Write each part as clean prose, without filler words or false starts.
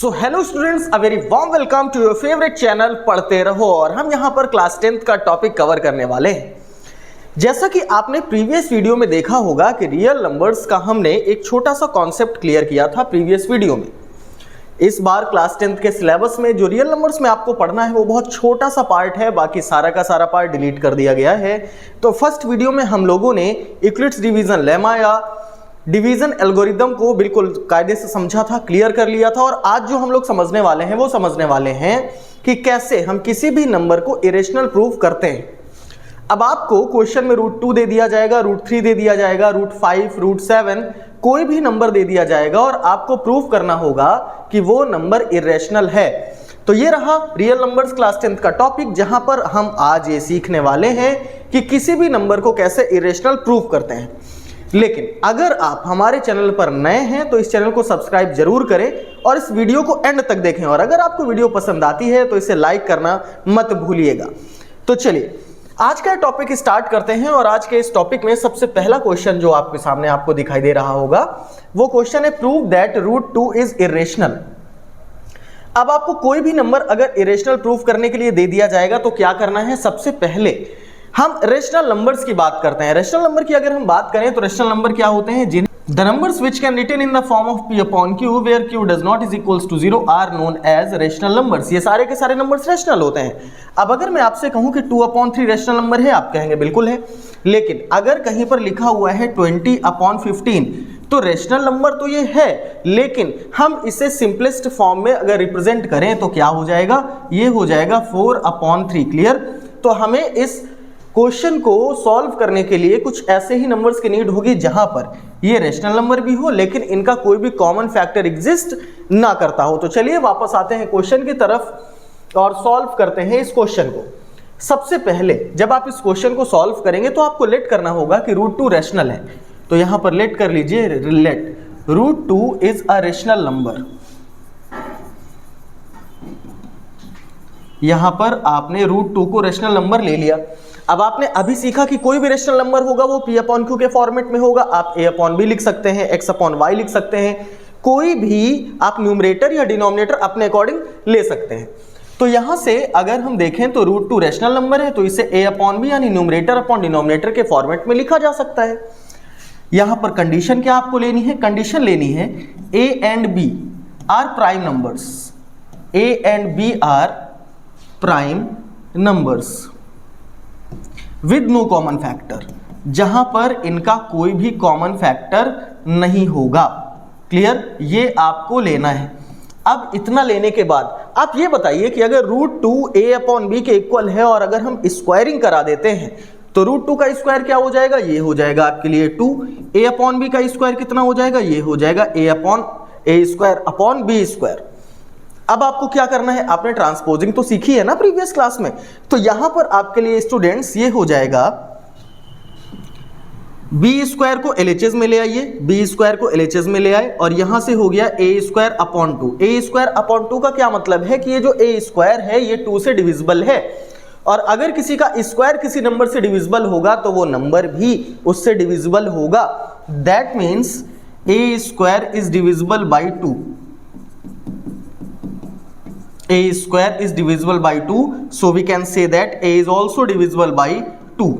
So hello students, a very warm welcome to your favourite channel Padhte Raho. और हम यहाँ पर क्लास 10th का टॉपिक कवर करने वाले हैं। जैसा कि आपने प्रीवियस वीडियो में देखा होगा कि रियल नंबर्स का हमने एक छोटा सा कॉन्सेप्ट क्लियर किया था प्रीवियस वीडियो में। इस बार क्लास 10th के सिलेबस में जो रियल नंबर्स में आपको पढ़ना है वो बहुत छोटा सा पार्ट है, बाकी सारा का सारा पार्ट डिलीट कर दिया गया है। तो फर्स्ट वीडियो में हम लोगों ने यूक्लिड्स डिवीजन लेमा या डिवीजन एल्गोरिदम को बिल्कुल कायदे से समझा था, क्लियर कर लिया था। और आज जो हम लोग समझने वाले हैं वो समझने वाले हैं कि कैसे हम किसी भी नंबर को इरेशनल प्रूव करते हैं। अब आपको क्वेश्चन में √2 दे दिया जाएगा, √3 दे दिया जाएगा, √5, √7 कोई भी नंबर दे दिया जाएगा और आपको प्रूव करना होगा कि वो नंबर इरेशनल है। तो ये रहा रियल नंबर्स क्लास 10th का टॉपिक, जहां पर हम आज ये सीखने वाले हैं कि किसी भी नंबर को कैसे इरेशनल प्रूव करते हैं। लेकिन अगर आप हमारे चैनल पर नए हैं तो इस चैनल को सब्सक्राइब जरूर करें और इस वीडियो को एंड तक देखें। और अगर आपको वीडियो पसंद आती है तो इसे लाइक करना मत भूलिएगा। तो चलिए आज का टॉपिक स्टार्ट करते हैं। और आज के इस टॉपिक में सबसे पहला क्वेश्चन जो आपके सामने आपको दिखाई दे रहा होगा वो क्वेश्चन है प्रूव दैट √2 इज इरेशनल। अब आपको कोई भी नंबर अगर इरेशनल प्रूव करने के लिए दे दिया जाएगा तो क्या करना है, सबसे पहले हम रेशनल नंबर्स की बात करते हैं। रेशनल नंबर की अगर हम बात करें तो रेशनल नंबर क्या होते हैं, जिन the numbers which can written in the form of p upon q where q does not is equals to 0 are known as rational numbers. ये सारे के सारे नंबर्स रेशनल होते हैं। अब अगर मैं आपसे कहूं कि 2/3 रेशनल नंबर है, आप कहेंगे बिल्कुल है। लेकिन अगर कहीं पर लिखा हुआ है 20/15 तो रेशनल नंबर तो ये है, लेकिन हम इसे सिंपलेस्ट फॉर्म में अगर रिप्रेजेंट करें तो क्या हो जाएगा, ये हो जाएगा 4/3। क्लियर। तो हमें इस क्वेश्चन को सॉल्व करने के लिए कुछ ऐसे ही नंबर्स की नीड होगी जहां पर ये रेशनल नंबर भी हो लेकिन इनका कोई भी कॉमन फैक्टर एग्जिस्ट ना करता हो। तो चलिए वापस आते हैं क्वेश्चन की तरफ और सॉल्व करते हैं इस क्वेश्चन को। सबसे पहले जब आप इस क्वेश्चन को सॉल्व करेंगे तो आपको लेट करना होगा कि √2 रेशनल है। तो यहां पर लेट कर लीजिए, let √2 is a rational number. यहां पर आपने √2 को रेशनल नंबर ले लिया। अब आपने अभी सीखा कि कोई भी रेशनल नंबर होगा वो p/q के फॉर्मेट में होगा। आप a/b लिख सकते हैं, x/y लिख सकते हैं, कोई भी आप न्यूमरेटर या डिनोमिनेटर अपने अकॉर्डिंग ले सकते हैं। तो यहां से अगर हम देखें तो √2 रेशनल नंबर है तो इसे a/b यानी न्यूमरेटर अपॉन डिनोमिनेटर के फॉर्मेट में लिखा जा सकता है। यहां पर कंडीशन क्या आपको लेनी है, कंडीशन लेनी है a and b are prime numbers, a and b are prime numbers with no common factor, जहां पर इनका कोई भी कॉमन फैक्टर नहीं होगा। क्लियर, ये आपको लेना है। अब इतना लेने के बाद आप ये बताइए कि अगर √2 a/b के इक्वल है और अगर हम स्क्वायरिंग करा देते हैं तो √2 का स्क्वायर क्या हो जाएगा, ये हो जाएगा आपके लिए 2। a/b का स्क्वायर कितना हो जाएगा, ये हो जाएगा a/b²। अब आपको क्या करना है, आपने ट्रांसपोजिंग तो सीखी है ना प्रीवियस क्लास में। तो यहां पर आपके लिए स्टूडेंट्स ये हो जाएगा b² को LHS में ले आइए, b² को LHS में ले आए और यहां से हो गया a²/2। a²/2 का क्या मतलब है कि ये जो a² है ये 2 से डिविजिबल है। और अगर किसी का स्क्वायर किसी नंबर से डिविजिबल होगा तो वो नंबर भी उससे डिविजिबल होगा। That means a² is divisible by 2। a² is divisible by 2, so we can say that a is also divisible by 2.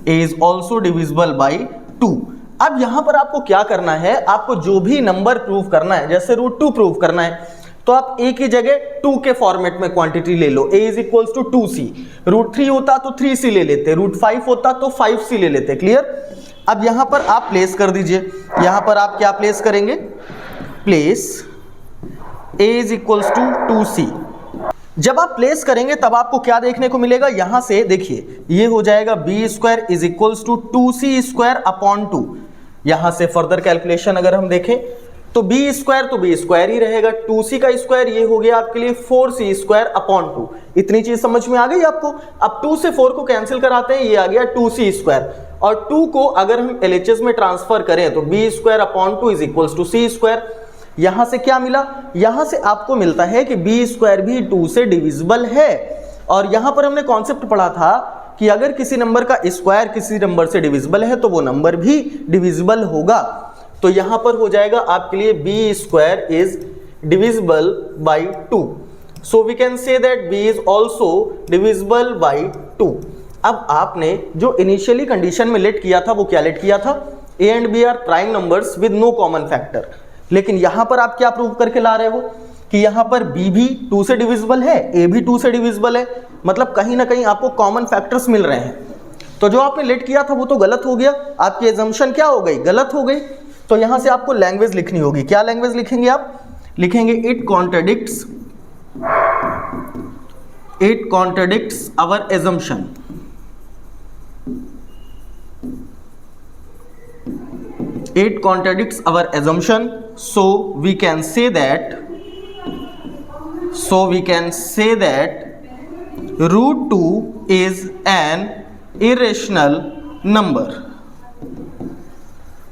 a is also divisible by 2. अब यहां पर आपको क्या करना है, आपको जो भी नंबर प्रूव करना है, जैसे √2 प्रूव करना है तो आप a की जगह 2 के फॉर्मेट में क्वांटिटी ले लो, a is equals to 2c। √3 होता तो 3c ले लेते, √5 होता तो 5c ले लेते। क्लियर। अब यहां पर आप प्लेस कर दीजिए, यहां पर आप क्या प्लेस करेंगे, place a is equals to 2c। जब आप प्लेस करेंगे तब आपको क्या देखने को मिलेगा, यहां से देखिए ये हो जाएगा b² is equals to 2c²/2। यहां से फर्दर कैलकुलेशन अगर हम देखें तो b² तो b² ही रहेगा, 2c का स्क्वायर ये हो गया आपके लिए 4c²/2। इतनी चीज समझ में आ गई आपको। अब 2 से 4 को कैंसिल कराते हैं, ये आ गया 2c²। और 2 को अगर हम LHS में ट्रांसफर करें तो b²/2 is equals to c²। यहां से क्या मिला, यहां से आपको मिलता है कि b² भी 2 से डिविजिबल है। और यहां पर हमने कॉन्सेप्ट पढ़ा था कि अगर किसी नंबर का स्क्वायर किसी नंबर से डिविजिबल है तो वो नंबर भी डिविजिबल होगा। तो यहां पर हो जाएगा आपके लिए b² is divisible by 2. So we can say that b is also divisible by 2. अब आपने जो इनिशियली कंडीशन में लेट किया था वो क्या लेट किया था, a and b are prime numbers with no common factor, लेकिन यहां पर आप क्या प्रूव करके ला रहे हो कि यहां पर b भी 2 से डिविजिबल है, a भी 2 से डिविजिबल है, मतलब कहीं ना कहीं आपको कॉमन फैक्टर्स मिल रहे हैं। तो जो आपने लेट किया था वो तो गलत हो गया, आपकी एजम्पशन क्या हो गई, गलत हो गई। तो यहां से आपको लैंग्वेज लिखनी होगी। क्या लैंग्वेज लिखेंगे आप, लिखेंगे it contradicts our assumption. It contradicts our assumption, so we can say that root 2 is an irrational number.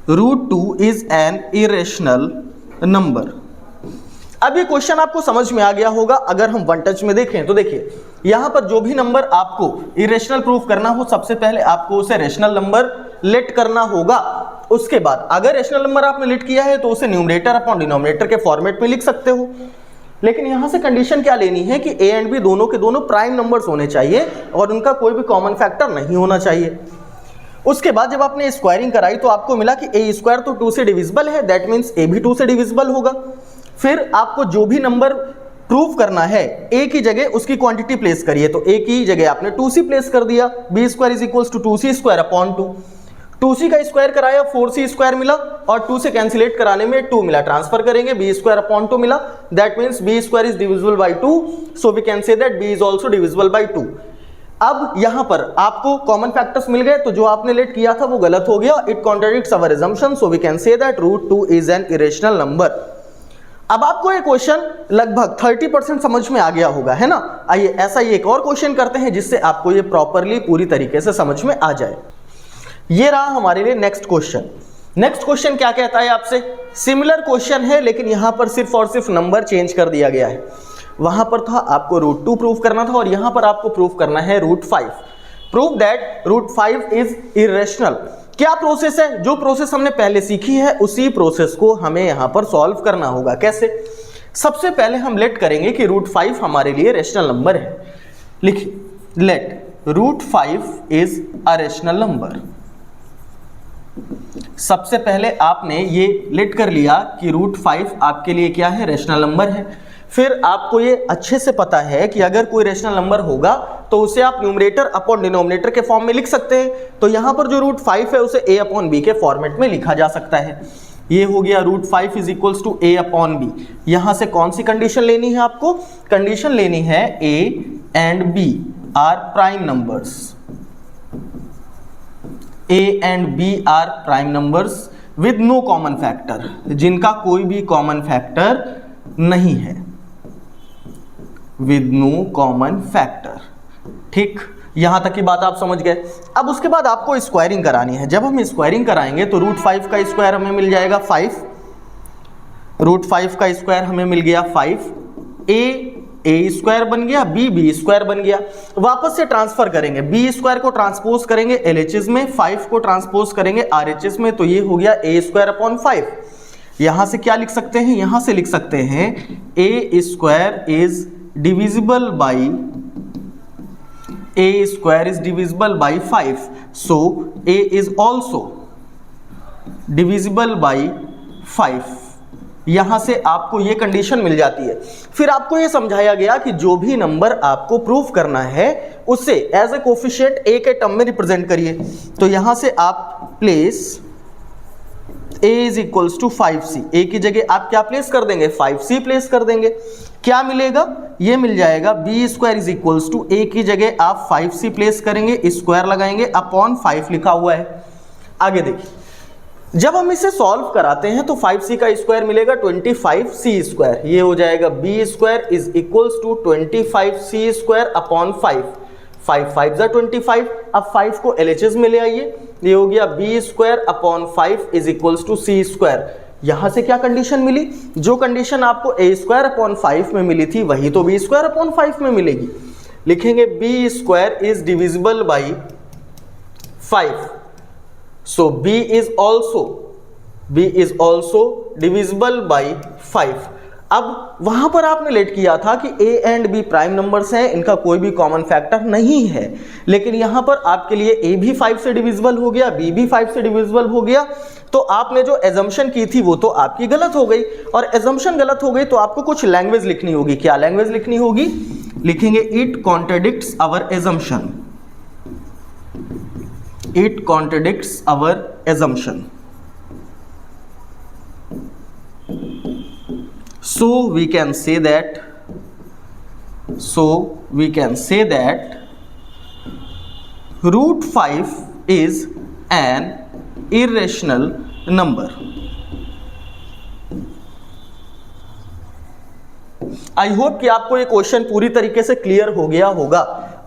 Root 2 is an irrational number. अब ये क्वेश्चन आपको समझ में आ गया होगा। अगर हम वन टच में देखें तो देखिए यहां पर जो भी नंबर आपको इरेशनल प्रूफ करना हो, सबसे पहले आपको उसे रेशनल नंबर लेट करना होगा। उसके बाद अगर रेशनल नंबर आपने लेट किया है तो उसे न्यूमरेटर अपॉन डिनोमिनेटर के फॉर्मेट में लिख सकते हो, लेकिन यहां से कंडीशन क्या लेनी है कि a एंड b दोनों के दोनों प्राइम नंबर्स होने चाहिए और उनका कोई भी कॉमन फैक्टर नहीं होना चाहिए। उसके बाद जब आपने स्क्वायरिंग कराई तो आपको मिला कि a स्क्वायर तो 2 से डिविजिबल है, दैट मीन्स a भी 2 से डिविजिबल होगा। फिर आपको जो भी नंबर प्रूव करना है a की जगह उसकी क्वांटिटी प्लेस करिए, तो a की जगह आपने 2c प्लेस कर दिया, b square is equals to 2c square upon 2। 2c का स्क्वायर कराया 4c स्क्वायर मिला और 2 से कैंसिलेट कराने में 2 मिला, ट्रांसफर करेंगे b स्क्वायर अपॉन 2 मिला, that means b square is divisible by 2, so we can say that b is also divisible by 2। अब यहां पर आपको कॉमन फैक्टर्स मिल गए, तो जो आपने लेट किया था वो गलत हो गया। It contradicts our assumption, so we can say that root 2 is an irrational number. अब आपको ये क्वेश्चन लगभग 30% समझ में आ गया होगा, है ना। आइए ऐसा ही एक और क्वेश्चन करते हैं जिससे आपको ये प्रॉपरली पूरी तरीके से समझ में आ जाए। ये रहा हमारे लिए नेक्स्ट क्वेश्चन। नेक्स्ट क्वेश्चन क्या कहता है आपसे, सिमिलर क्वेश्चन है लेकिन यहां पर सिर्फ और सिर्फ नंबर चेंज कर दिया गया है। वहां पर था आपको रूट 2 प्रूव करना था और यहां पर आपको प्रूव करना है root 5। Prove that root 5 is irrational. क्या प्रोसेस है, जो प्रोसेस हमने पहले सीखी है उसी प्रोसेस को हमें यहां पर सॉल्व करना होगा। कैसे, सबसे पहले हम लेट करेंगे कि रूट 5 हमारे लिए रेशनल नंबर है। लिखिए let root 5 is a rational number. सबसे पहले आपने ये लेट कर लिया कि रूट 5 आपके लिए क्या है, रेशनल नंबर है। फिर आपको ये अच्छे से पता है कि अगर कोई रेशनल नंबर होगा तो उसे आप न्यूमरेटर अपॉन डिनोमिनेटर के फॉर्म में लिख सकते हैं। तो यहां पर जो रूट 5 है उसे a अपॉन b के फॉर्मेट में लिखा जा सकता है। ये हो गया root 5 is equals to a upon b। यहां से कौन सी कंडीशन लेनी है आपको, कंडीशन लेनी है a and b are prime numbers. a and b are prime numbers with no common factor, जिनका कोई भी कॉमन फैक्टर नहीं है, विद नो कॉमन फैक्टर। ठीक, यहां तक की बात आप समझ गए। अब उसके बाद आपको स्क्वायरिंग करानी है। जब हम स्क्वायरिंग कराएंगे तो रूट 5 का स्क्वायर हमें मिल जाएगा 5, रूट 5 का स्क्वायर हमें मिल गया 5, a स्क्वायर बन गया, b स्क्वायर बन गया। वापस से ट्रांसफर करेंगे, b स्क्वायर को ट्रांसपोज करेंगे LHS में, 5 को ट्रांसपोज करेंगे RHS में, तो ये हो गया a स्क्वायर अपॉन 5। यहां से क्या लिख सकते हैं, यहां से लिख सकते हैं a square is divisible by a square is divisible by 5, so a is also divisible by 5। यहां से आपको ये कंडीशन मिल जाती है। फिर आपको ये समझाया गया कि जो भी नंबर आपको प्रूफ करना है उसे एज ए कोफिशिएंट a के टर्म में रिप्रेजेंट करिए। तो यहां से आप place a is equals to 5c, a की जगह आप क्या प्लेस कर देंगे, 5c प्लेस कर देंगे। क्या मिलेगा, ये मिल जाएगा b square is equals to a की जगह आप 5c प्लेस करेंगे, स्क्वायर लगाएंगे, अपॉन 5 लिखा हुआ है। आगे देखिए, जब हम इसे सॉल्व कराते हैं तो 5c का स्क्वायर मिलेगा 25c स्क्वायर, ये हो जाएगा b square is equals to 25c square upon 5, 5 5 जा 25। अब 5 को LHS में ले आइए, ये हो गया b square upon 5 is equals to c square. यहां से क्या कंडीशन मिली, जो कंडीशन आपको a स्क्वायर अपॉन 5 में मिली थी वही तो b स्क्वायर अपॉन 5 में मिलेगी। लिखेंगे b square is divisible by 5, so b is also divisible by 5। अब वहां पर आपने लेट किया था कि a and b prime numbers हैं, इनका कोई भी कॉमन फैक्टर नहीं है, लेकिन यहां पर आपके लिए a भी 5 से डिविजिबल हो गया, b भी 5 से डिविजिबल हो गया। तो आपने जो एजम्पशन की थी वो तो आपकी गलत हो गई, और एजम्पशन गलत हो गई तो आपको कुछ लैंग्वेज लिखनी होगी। क्या लैंग्वेज लिखनी होगी? लिखेंगे it contradicts our assumption, it contradicts our assumption. So we can say that root 5 is an irrational number. I hope कि आपको ये क्वेश्चन पूरी तरीके से क्लियर हो गया होगा।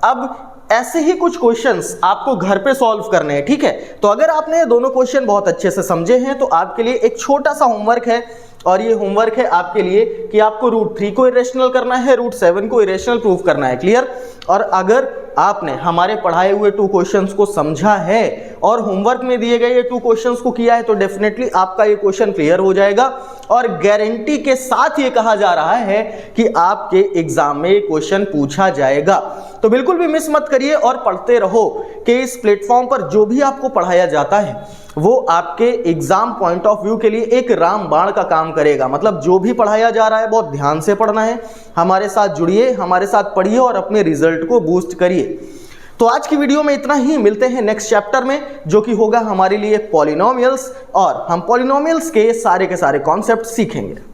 अब ऐसे ही कुछ क्वेश्चंस आपको घर पे सॉल्व करने हैं, ठीक है? तो अगर आपने ये दोनों क्वेश्चन बहुत अच्छे से समझे हैं तो आपके लिए एक छोटा सा होमवर्क है, और ये होमवर्क है आपके लिए कि आपको रूट 3 को इरेशनल करना है, रूट 7 को इरेशनल प्रूव करना है। क्लियर? और अगर आपने हमारे पढ़ाए हुए 2 क्वेश्चंस को समझा है और होमवर्क में दिए गए ये 2 क्वेश्चंस को किया है तो डेफिनेटली आपका ये क्वेश्चन क्लियर हो जाएगा, और गारंटी के साथ ये कहा जा रहा है कि आपके एग्जाम में ये क्वेश्चन पूछा जाएगा। तो बिल्कुल भी मिस मत करिए और पढ़ते रहो कि इस प्लेटफॉर्म पर जो भी आपको पढ़ाया जाता है वो आपके एग्जाम पॉइंट ऑफ व्यू के लिए एक रामबाण का काम करेगा। मतलब जो भी पढ़ाया जा रहा है बहुत ध्यान से पढ़ना है, हमारे साथ जुड़िए, हमारे साथ पढ़िए और अपने रिजल्ट को बूस्ट करिए। तो आज की वीडियो में इतना ही, मिलते हैं नेक्स्ट चैप्टर में जो कि होगा हमारे लिए पॉलिनोमियल्स, और हम पॉलिनोमियल्स के सारे कॉन्सेप्ट सीखेंगे।